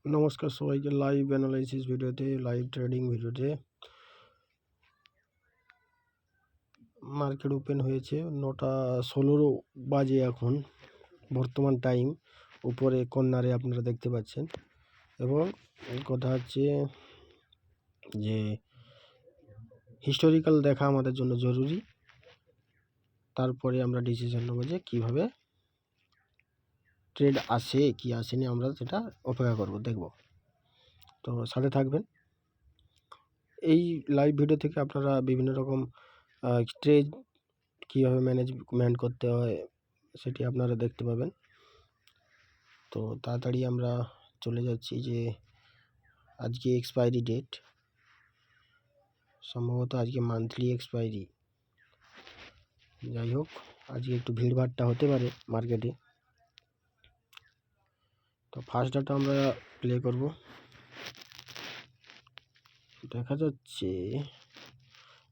নমস্কার সবাইকে live analysis ভিডিওতে, লাইভ ট্রেডিং ভিডিওতে। মার্কেট ওপেন হয়েছে 9:16 বাজে এখন বর্তমান টাইম। উপরে কর্নারে আপনারা দেখতে পাচ্ছেন। এবং কথা হচ্ছে যে হিস্টোরিক্যাল দেখা আমাদের জন্য জরুরি। তারপরে আমরা ডিসিশন নেব যে কীভাবে ট্রেড আসে কি আসেনি, আমরা সেটা অপেক্ষা করব, দেখব। তো সাথে থাকবেন। এই লাইভ ভিডিও থেকে আপনারা বিভিন্ন রকম ট্রেড কীভাবে ম্যানেজমেন্ট করতে হয় সেটি আপনারা দেখতে পাবেন। তো তাড়াতাড়ি আমরা চলে যাচ্ছি যে আজকে এক্সপায়ারি ডেট, সম্ভবত আজকে মান্থলি এক্সপায়ারি। যাই হোক, আজকে একটু ভিড়ভাড়টা হতে পারে মার্কেটে। তো ফার্স্ট ডাটা আমরা প্লে করব। দেখা যাচ্ছে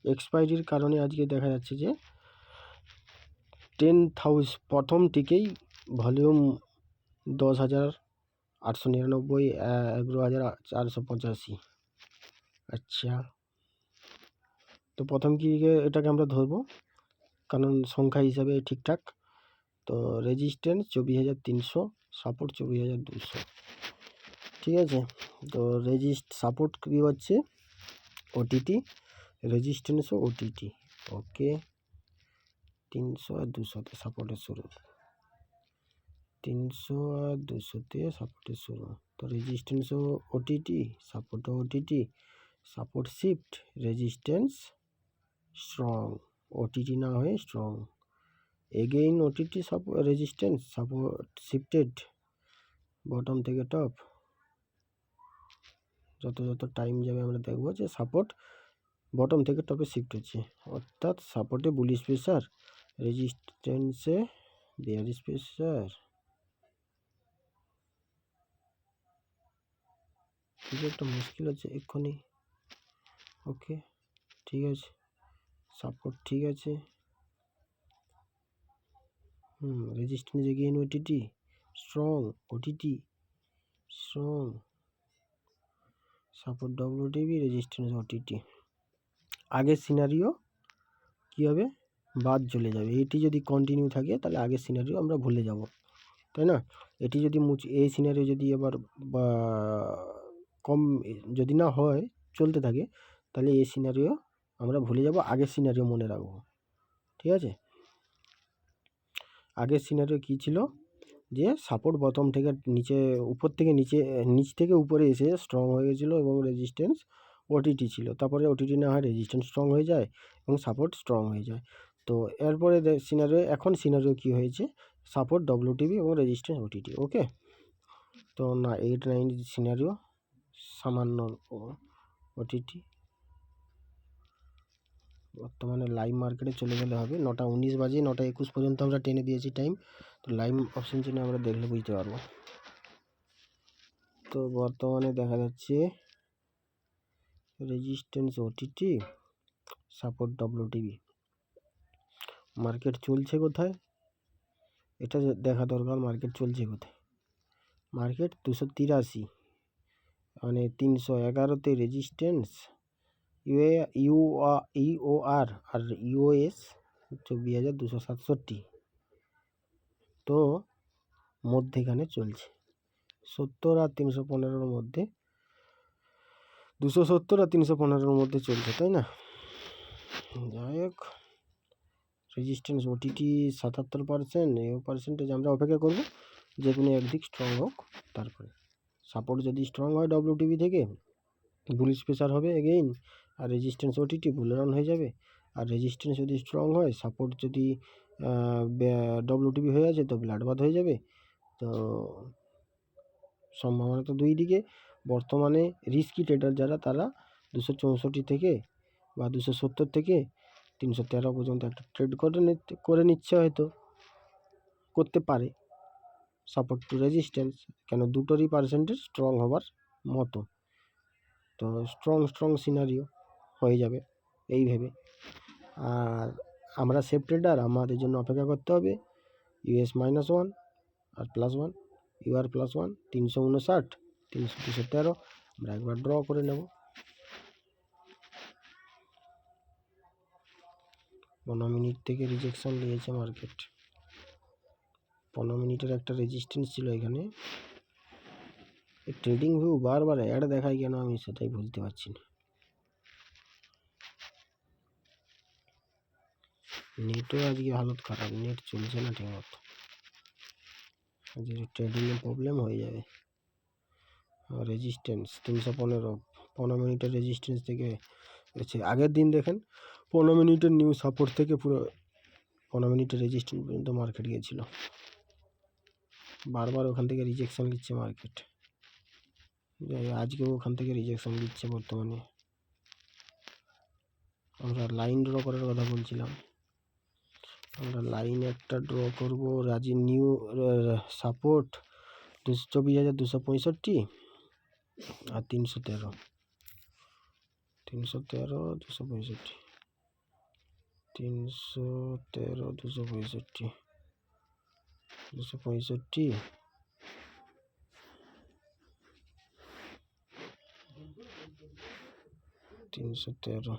এক্সপায়ারির কারণে আজকে দেখা যাচ্ছে যে 10,000 প্রথম থেকেই ভলিউম 10,899, 11,485। আচ্ছা, তো প্রথম কি এটাকে আমরা ধরবো কারণ সংখ্যা হিসাবে ঠিকঠাক। তো রেজিস্ট্যান্স 24,300, সাপোর্ট 24,200। ঠিক আছে, তো সাপোর্ট কী হচ্ছে ওটিটি, রেজিস্ট্যান্সও ওটিটি। ওকে, 300 আর 200-তে সাপোর্টের শুরু, 300 আর 200-তে সাপোর্টের শুরু। তো রেজিস্ট্যান্সও ওটিটি, সাপোর্টও OTT, support shift, resistance strong, OTT না হয়ে strong, again OTT, resistance, support shifted, bottom থেকে টপ। যত টাইম যাবে আমরা দেখব যে সাপোর্ট বটম থেকে টপে শিফট হচ্ছে, অর্থাৎ সাপোর্টে বুলিশ প্রেসার, রেজিস্ট্যান্সে বেয়ারিশ প্রেসার। কিছু একটা মুশকিল আছে এক্ষুনি। ওকে, ঠিক আছে, সাপোর্ট ঠিক আছে। Resistance again OTT strong, OTT strong, support WTB, resistance OTT. আগের সিনারিও কী হবে, বাদ চলে যাবে। এটি যদি কন্টিনিউ থাকে তাহলে আগের সিনারিও আমরা ভুলে যাব, তাই না? এটি যদি এই সিনারিও যদি আবার কম যদি না হয়, চলতে থাকে, তাহলে এই সিনারিও আমরা ভুলে যাব, আগের সিনারিও মনে রাখবো। ঠিক আছে, আগের সিনারিও কী ছিল যে সাপোর্ট বটম থেকে নিচে, উপর থেকে নিচে, নিচ থেকে উপরে এসে স্ট্রং হয়ে গেছিলো এবং রেজিস্ট্যান্স ওটিটি ছিল। তারপরে ওটিটি না হয় রেজিস্ট্যান্স স্ট্রং হয়ে যায় এবং সাপোর্ট স্ট্রং হয়ে যায়। তো এরপরে এখন সিনারিও কী হয়েছে, সাপোর্ট ডব্লিউটিবি এবং রেজিস্ট্যান্স ওটিটি। ওকে, তো না 8-9 সিনারিও সামান্য ওটিটি। বর্তমানে লাইভ মার্কেটে চলে গেলে হবে, 9:19 বাজে, 9:21 পর্যন্ত আমরা টেনে দিয়েছি টাইম। তো লাইভ অপশন চেনে আমরা দেখলে বুঝতে পারবো। তো বর্তমানে দেখা যাচ্ছে রেজিস্ট্যান্স ওটিটি, সাপোর্ট ডব্লিউটিবি। মার্কেট চলছে কোথায় এটা দেখা দরকার। মার্কেট চলছে কোথায়, মার্কেট 283 মানে 311-তে রেজিস্ট্যান্স, ইউওআর আর ইউএস 24,267। তো মধ্যেখানে চলছে 70 আর 315-র মধ্যে, 270 আর 315-র মধ্যে চলছে, তাই না? যাই হোক, রেজিস্ট্যান্স ওটিটি 77%, পার্সেন্টেজ আমরা অপেক্ষা করব যে কোনো একদিক স্ট্রং হোক। তারপরে সাপোর্ট যদি স্ট্রং হয় ডব্লিউটিবি থেকে, বুলিশ প্রেসার হবে এগেইন, আর রেজিস্ট্যান্স ওটিটি বুল রান হয়ে যাবে। আর রেজিস্ট্যান্স যদি স্ট্রং হয়, সাপোর্ট যদি ডব্লিউটিবি হয়ে আছে, তো ব্লাডবাথ হয়ে যাবে। তো সম্ভাবনা তো দুই দিকে। বর্তমানে রিস্কি ট্রেডার যারা, তারা 264 থেকে বা 270 থেকে 313 পর্যন্ত একটা ট্রেড করে নিচ্ছে, হয়তো করতে পারে, সাপোর্ট টু রেজিস্ট্যান্স। কেন, দুটোরই পার্সেন্টেজ স্ট্রং হবার মতো। তো স্ট্রং সিনারিও হয়ে যাবে এই ভেবে। আর আমরা সেফ ট্রেডার, আমাদের জন্য অপেক্ষা করতে হবে US -1 আর +1, UR +1 359, 213 আমরা একবার ড্র করে নেব। 15 মিনিট থেকে রিজেকশন নিয়েছে মার্কেট। 15 মিনিটের একটা রেজিস্ট্যান্স ছিল এখানে। ট্রেডিং ভিউ বারবার অ্যাড দেখায় কেন আমি সেটাই বুঝতে পারছি না। নেটও আজকে হালত খারাপ, নেট চলছে না ঠিক মতো, আজকে ট্রেডিংয়ে প্রবলেম হয়ে যাবে। রেজিস্ট্যান্স 315, 15 মিনিটের রেজিস্ট্যান্স থেকে আগের দিন দেখেন 15 মিনিটের নিউ সাপোর্ট থেকে পুরো 15 মিনিটের রেজিস্ট্যান্স পর্যন্ত মার্কেট গিয়েছিল। বারবার ওখান থেকে রিজেকশন দিচ্ছে মার্কেট, আজকেও ওখান থেকে রিজেকশন দিচ্ছে। বর্তমানে আমরা লাইন ড্র করার কথা বলছিলাম, আমরা লাইন একটা ড্র করব। রাজি নিউ সাপোর্ট 24,265 আর 313, 265, 313, 265, 313।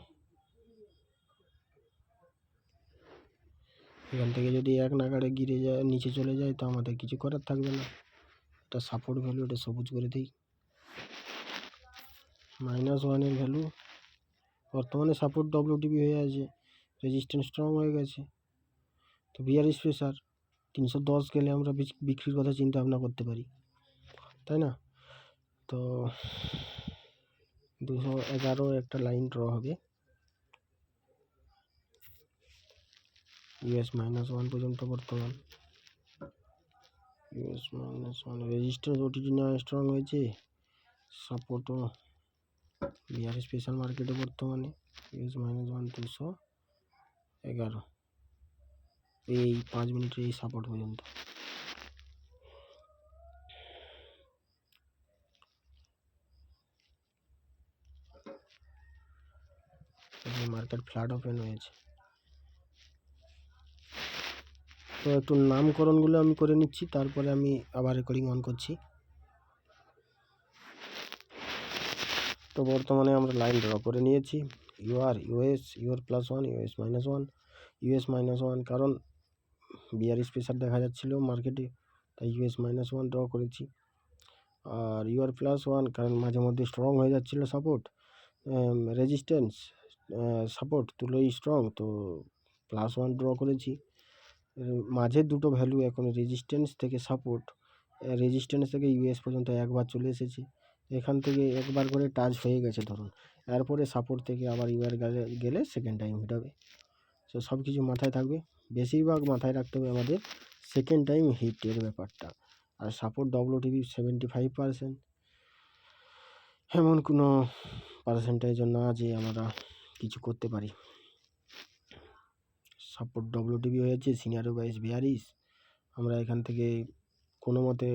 এখান থেকে যদি এক নাগাড়ে গিরে যায়, নিচে চলে যায়, তো আমাদের কিছু করার থাকবে না। এটা সাপোর্ট ভ্যালু, এটা সবুজ করে দিই। -1 ভ্যালু বর্তমানে সাপোর্ট ডব্লিউটিপি হয়ে আছে, রেজিস্ট্যান্স স্ট্রং হয়ে গেছে। তো বিয়ারিশ প্রেসার 310 গেলে আমরা বিক্রির কথা চিন্তা ভাবনা করতে পারি, তাই না? তো 211 একটা লাইন ড্র হবে, US -1 পর্যন্ত। বর্তমান US -1 রেজিস্ট্যান্স ওটিটি না স্ট্রং হয়েছে, সাপোর্টও বিয়ারিশ স্পেশাল মার্কেটে বর্তমানে US -1 211 এই 5 মিনিটের এই সাপোর্ট পর্যন্ত। মার্কেট ফ্ল্যাট ওপেন হয়েছে। তো একটু নামকরণগুলো আমি করে নিচ্ছি, তারপরে আমি আবার রেকর্ডিং অন করছি। তো বর্তমানে আমরা লাইন ড্র করে নিয়েছি, ইউআর US +1, US -1, US -1, কারণ বিয়ারিশ প্রেসার দেখা যাচ্ছিল মার্কেটে, তাই US -1 ড্র করেছি। আর UR +1 কারণ মাঝে মধ্যে স্ট্রং হয়ে যাচ্ছিলো সাপোর্ট, রেজিস্ট্যান্স সাপোর্ট তুলোই স্ট্রং, তো +1 ড্র করেছি। মাঝের দুটো ভ্যালু এখন রেজিস্ট্যান্স থেকে সাপোর্ট, রেজিস্ট্যান্স থেকে US পর্যন্ত একবার চলে এসেছে, এখান থেকে একবার করে টাচ হয়ে গেছে ধরুন, এরপরে সাপোর্ট থেকে আবার UR গেলে সেকেন্ড টাইম হিট হবে। তো সব কিছু মাথায় থাকবে, বেশিরভাগ মাথায় রাখতে হবে আমাদের সেকেন্ড টাইম হিটের ব্যাপারটা। আর সাপোর্ট ডব্লিউটিপি 75%, এমন কোনো পার্সেন্টেজও না যে আমরা কিছু করতে পারি। সাপোর্ট ডব্লিউটিপি হয়েছে, সিনিয়র বাইস বিয়ারিশ, আমরা এখান থেকে কোনো মতে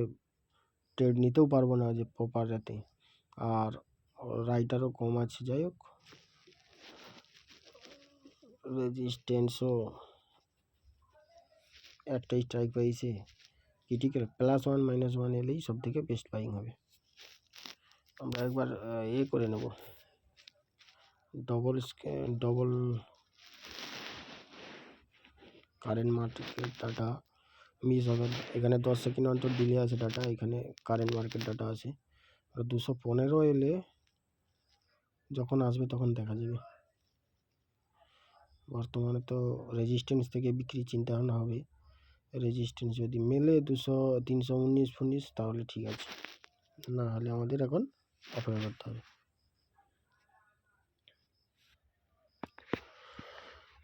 ট্রেড নিতেও পারবো না যে প্রপার রাতে, আর রাইটারও কম আছে। যাই হোক, রেজিস্ট্যান্সও একটা স্ট্রাইক পাইছে, ক্রিটিক্যাল +1 -1 এলেই সব থেকে বেস্ট বাইং হবে। আমরা একবার করে নেব, double current market data miss হবে। এখানে 10 সেকেন্ড অন্তর দিলে আছে ডাটা, এখানে কারেন্ট মার্কেট ডাটা আছে। আর 215 এলে যখন আসবে তখন দেখা যাবে। বর্তমানে তো রেজিস্ট্যান্স থেকে বিক্রি চিন্তা ভাবনা হবে, রেজিস্ট্যান্স যদি মেলে 319 তাহলে ঠিক আছে, না হলে আমাদের এখন অপেক্ষা করতে হবে।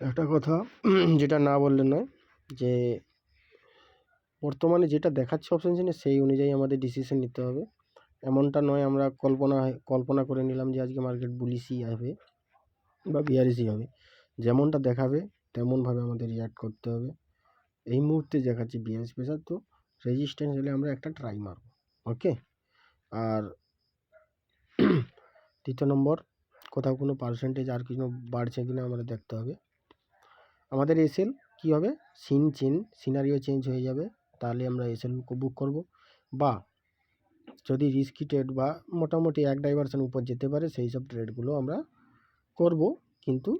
একটা কথা যেটা না বললে নয়, যে বর্তমানে যেটা দেখাচ্ছে অপশন চেনে সেই অনুযায়ী আমাদের ডিসিশন নিতে হবে। এমনটা নয় আমরা কল্পনা করে নিলাম যে আজকে মার্কেট বুলিশই হবে বা বিয়ারিশই হবে। যেমনটা দেখাবে তেমনভাবে আমাদের রিয়াক্ট করতে হবে। এই মুহূর্তে দেখাচ্ছি বিয়ারিশ প্রেসার, তো রেজিস্ট্যান্স হলে আমরা একটা ট্রাই মারব, ওকে। আর তৃতীয় নম্বর, কোথাও কোনো পার্সেন্টেজ আর কিছু বাড়ছে কিনা আমাদের দেখতে হবে। আমাদের এসএল কী হবে, সিনারিও চেঞ্জ হয়ে যাবে, তাহলে আমরা এসএল বুক করব, বা যদি রিস্কি ট্রেড বা মোটামুটি এক ডাইভারশন উপর যেতে পারে সেই সব ট্রেডগুলো আমরা করব। কিন্তু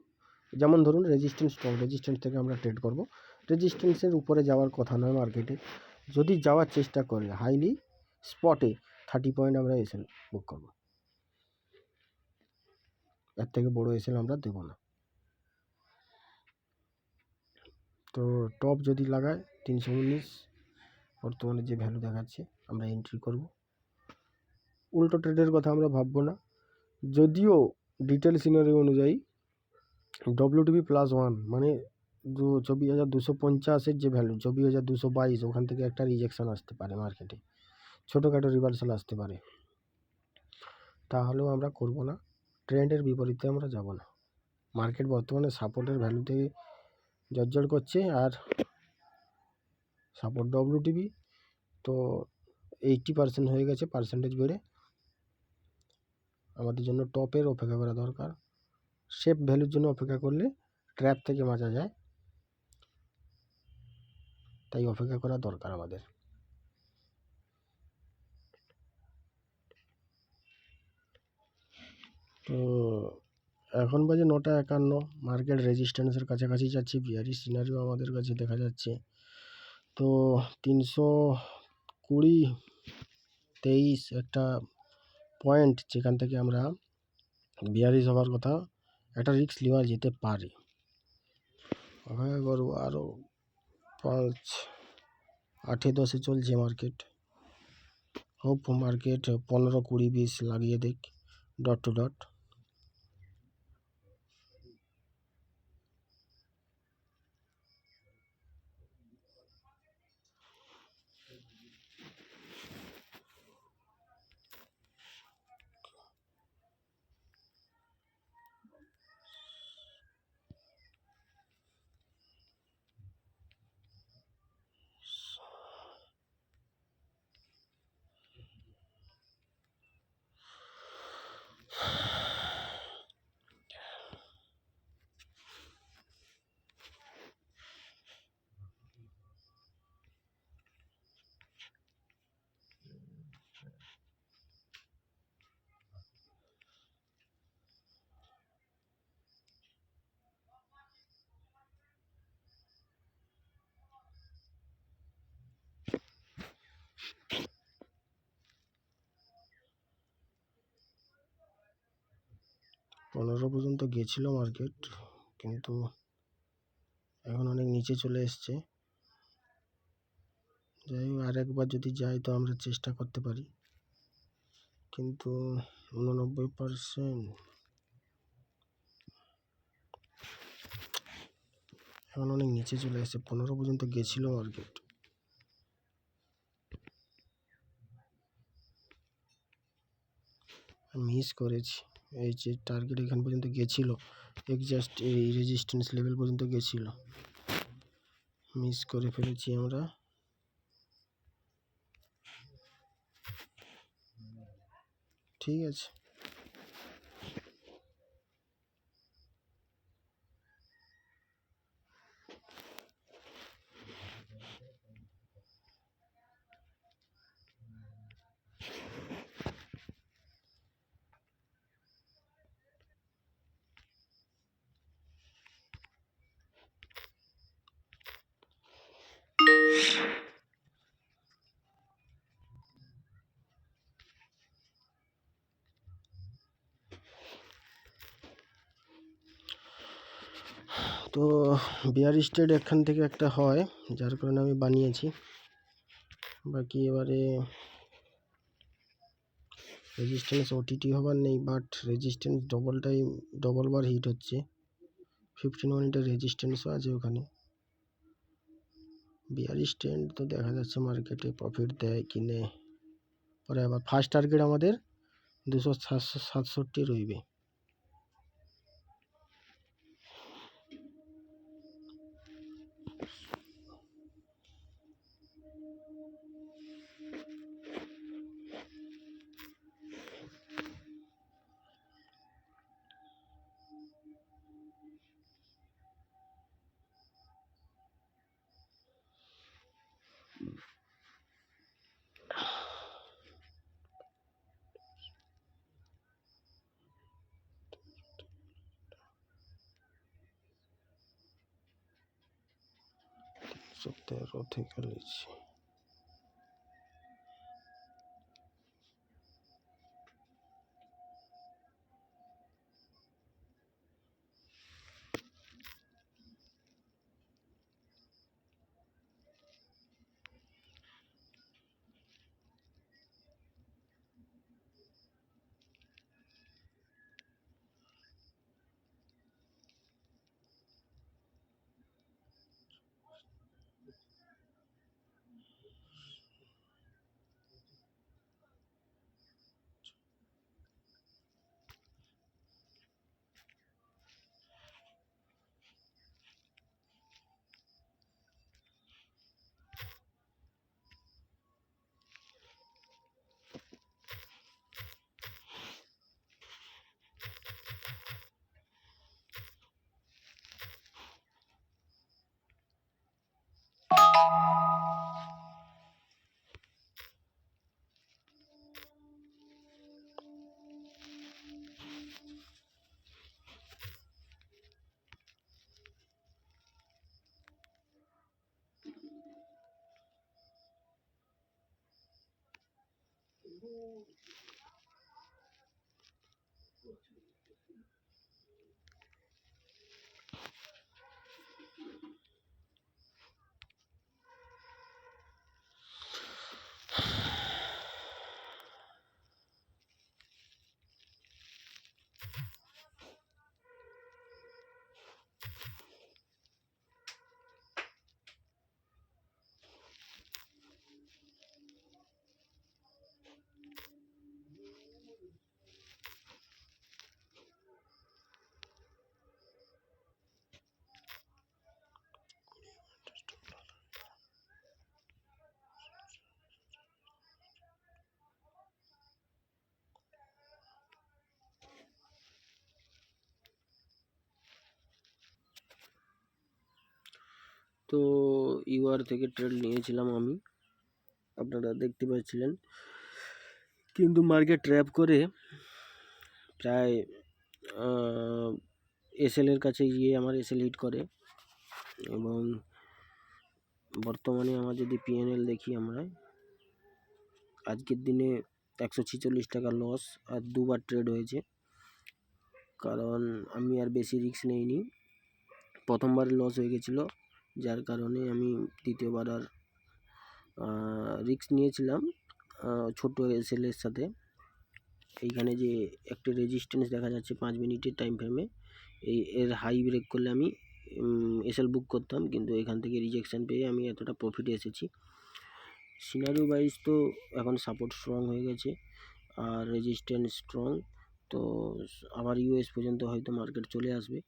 যেমন ধরুন রেজিস্ট্যান্স স্ট্রং, রেজিস্ট্যান্স থেকে আমরা ট্রেড করব। রেজিস্ট্যান্সের উপরে যাওয়ার কথা নয় মার্কেটে, যদি যাওয়ার চেষ্টা করে হাইলি স্পটে 30 পয়েন্ট আমরা এসএল বুক করব, এর থেকে বড় এসএল আমরা দেব না। তো টপ যদি লাগায় 319 বর্তমানে যে ভ্যালু দেখাচ্ছে আমরা এন্ট্রি করব। উল্টো ট্রেডের কথা আমরা ভাববো না, যদিও ডিটেল সিনারি অনুযায়ী WTB +1 মানে 24,250-এর যে ভ্যালু 24,222, ওখান থেকে একটা রিজেকশন আসতে পারে মার্কেটে, ছোটোখাটো রিভার্সাল আসতে পারে, তাহলেও আমরা করব না। ট্রেন্ডের বিপরীতে আমরা যাব না। মার্কেট বর্তমানে সাপোর্টের ভ্যালুতে জর্জর করছে, আর সাপোর্ট WTB তো 80% হয়ে গেছে, পার্সেন্টেজ বেড়ে। আমাদের জন্য টপের অপেক্ষা করা দরকার। সেফ ভ্যালুর জন্য অপেক্ষা করলে ট্র্যাপ থেকে বাঁচা যায়, তাই অপেক্ষা করা দরকার আমাদের। তো এখন বাজে 9:51, মার্কেট রেজিস্ট্যান্সের কাছাকাছি যাচ্ছে, বিয়ারিশ সিনারিও আমাদের কাছে দেখা যাচ্ছে। তো 320-23 একটা পয়েন্ট, যেখান থেকে আমরা বিয়ারিশ হওয়ার কথা, একটা রিস্ক নেওয়া যেতে পারে। অপেক্ষা করবো আরও 5, 8-10 চলছে মার্কেট। হোপ মার্কেট 15, 20, 20 লাগিয়ে দেখ ডট টু ডট। পনেরো পর্যন্ত গেছিল মার্কেট, কিন্তু এখন অনেক নিচে চলে এসছে। যাই হোক, আর একবার যদি যাই তো আমরা চেষ্টা করতে পারি, কিন্তু 89% এখন অনেক নিচে চলে এসছে। 15 পর্যন্ত গেছিল মার্কেট। মিস করেছি, এই যে টার্গেট এখান পর্যন্ত গেছিল, এক্সাক্ট এই রেজিস্ট্যান্স লেভেল পর্যন্ত গেছিল, মিস করে ফেলেছি আমরা। ঠিক আছে। তো বিয়ারিশ ট্রেড এখান থেকে একটা হয়, যার কারণে আমি বানিয়েছি। বাকি এবারে রেজিস্ট্যান্স ওটিটি হবার নেই, বাট রেজিস্ট্যান্স ডবল বার হিট হচ্ছে। 15 মিনিটের রেজিস্ট্যান্সও আছে ওখানে। বিয়ারিশ ট্রেন্ড তো দেখা যাচ্ছে মার্কেটে প্রফিট দেয় কিনে। পরে আবার ফার্স্ট টার্গেট আমাদের 267 রইবে। 113 থেকে নিচ্ছি। তো ইউআর থেকে ট্রেড নিয়েছিলাম আমি, আপনারা দেখতে পাচ্ছিলেন, কিন্তু মার্কেট ট্র্যাপ করে প্রায় এসএলের কাছে গিয়ে আমার এসএল হিট করে, এবং বর্তমানে আমার যদি পিএনএল দেখি আমরা, আজকের দিনে 146 টাকা লস, আর দুবার ট্রেড হয়েছে। কারণ আমি আর বেশি রিস্ক নেইনি, প্রথমবার লস হয়ে গেছিলো, যার কারণে আমি দ্বিতীয়বার আর রিস্ক নিয়েছিলাম ছোট এসএলের সাথে। এইখানে যে একটা রেজিস্ট্যান্স দেখা যাচ্ছে 5 মিনিটের টাইম ফ্রেমে, এর হাই ব্রেক করলে আমি এসএল বুক করতাম, কিন্তু এখান থেকে রিজেকশান পেয়ে আমি এতটা প্রফিটে এসেছি। সিনারিও ওয়াইজ তো এখন সাপোর্ট স্ট্রং হয়ে গেছে আর রেজিস্ট্যান্স স্ট্রং, তো আবার ইউএস পর্যন্ত হয়তো মার্কেট চলে আসবে,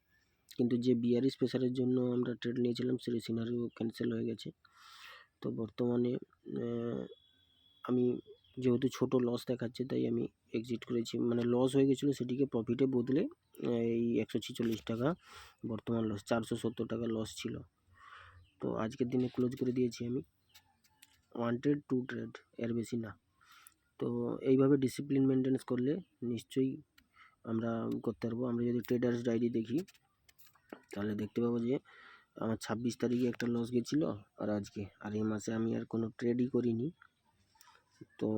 কিন্তু যে বিয়ারিশ প্রেসারের জন্য আমরা ট্রেড নিয়েছিলাম সেই সিনারিও ক্যান্সেল হয়ে গেছে। তো বর্তমানে আমি যেহেতু ছোট লস দেখাচ্ছে তাই আমি এক্সিট করেছি, মানে লস হয়ে গেছিলো সেটিকে প্রফিটে বদলে এই 146 টাকা বর্তমান লস, 470 টাকা লস ছিল। তো আজকের দিনে ক্লোজ করে দিয়েছি আমি 1 ট্রেড 2 ট্রেড, এর বেশি না। তো এইভাবে ডিসিপ্লিন মেনটেন্স করলে নিশ্চয়ই আমরা করতে পারবো। আমরা যদি ট্রেডার্স ডায়েরি দেখি তাহলে দেখতে পাবো যে আমার 26 তারিখে একটা লস গেছিলো, আর আজকে, আর এই মাসে আমি আর কোনো ট্রেডই করিনি। তো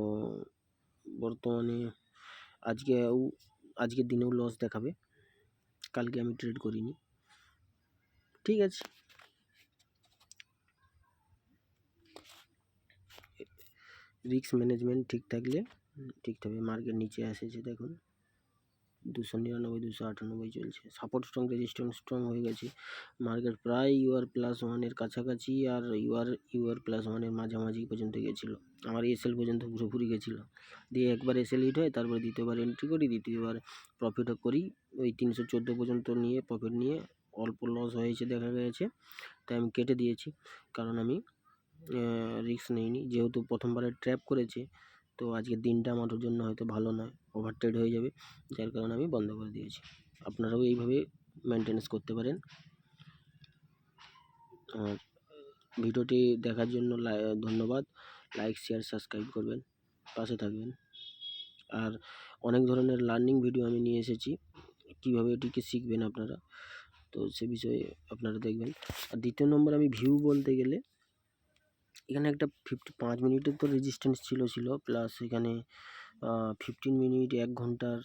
বর্তমানে আজকের দিনেও লস দেখাবে, কালকে আমি ট্রেড করিনি। ঠিক আছে, রিস্ক ম্যানেজমেন্ট ঠিক থাকলে ঠিক থাকবে। মার্কেট নিচে এসেছে দেখুন, 299 298 চলছে, সাপোর্ট স্ট্রং, রেজিস্ট্যান্স স্ট্রং হয়ে গেছে। মার্কেট প্রায় UR+1 কাছাকাছি আর UR+1 মাঝামাঝি পর্যন্ত গেছিলো, আমার এসএল পর্যন্ত পুরোপুরি গেছিলো। দিয়ে একবার এসএল হিট হয়, তারপরে দ্বিতীয়বার এন্ট্রি করি, দ্বিতীয়বার প্রফিটও করি, ওই 314 পর্যন্ত নিয়ে প্রফিট নিয়ে অল্প লস হয়েছে দেখা গেছে, তাই আমি কেটে দিয়েছি, কারণ আমি রিস্ক নেইনি। যেহেতু প্রথমবারে ট্র্যাপ করেছে, তো আজকের দিনটা আমার জন্য হয়তো ভালো নয়, ওভার ট্রেড হয়ে যাবে, যার কারণে আমি বন্ধ করে দিয়েছি। আপনারাও এইভাবে মেনটেন্স করতে পারেন। আর ভিডিওটি দেখার জন্য ধন্যবাদ। লাইক, শেয়ার, সাবস্ক্রাইব করবেন, পাশে থাকবেন। আর অনেক ধরনের লার্নিং ভিডিও আমি নিয়ে এসেছি, কীভাবে এটিকে শিখবেন আপনারা, তো সে বিষয়ে আপনারা দেখবেন। আর দ্বিতীয় নম্বর, আমি ভিউ বলতে গেলে এখানে একটা 5 মিনিটের তো রেজিস্ট্যান্স ছিল প্লাস এখানে 15 মিনিট 1 ঘন্টার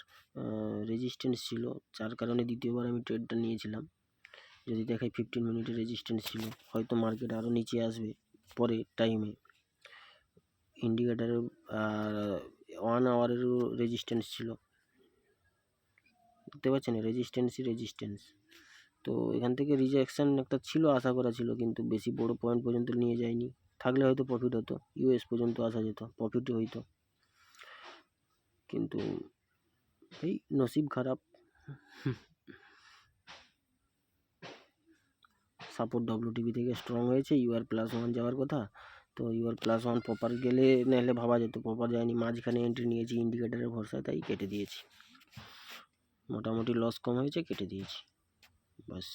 রেজিস্ট্যান্স ছিল, যার কারণে দ্বিতীয়বার আমি ট্রেডটা নিয়েছিলাম। যদি দেখায় 15 মিনিটের রেজিস্ট্যান্স ছিল, হয়তো মার্কেট আরও নিচে আসবে পরে টাইমে। ইন্ডিকেটারের 1 আওয়ারেরও রেজিস্ট্যান্স ছিল, দেখতে পাচ্ছেন রেজিস্ট্যান্স। তো এখান থেকে রিজেকশান একটা ছিল, আশা করা ছিল, কিন্তু বেশি বড় পয়েন্ট পর্যন্ত নিয়ে যায়নি। থাকলে হয়তো প্রফিট হতো, ইউএস পর্যন্ত আসা যেত, প্রফিটও হইতো, কিন্তু এই নসিব খারাপ। সাপোর্ট WTB থেকে স্ট্রং হয়েছে, UR+1 যাওয়ার কথা, তো UR+1 প্রপার গেলে নাহলে ভাবা যেত, প্রপার যায়নি, মাঝখানে এন্ট্রি নিয়েছি ইন্ডিকেটারের ভরসায়, তাই কেটে দিয়েছি। মোটামুটি লস কম হয়েছে, কেটে দিয়েছি, বাস।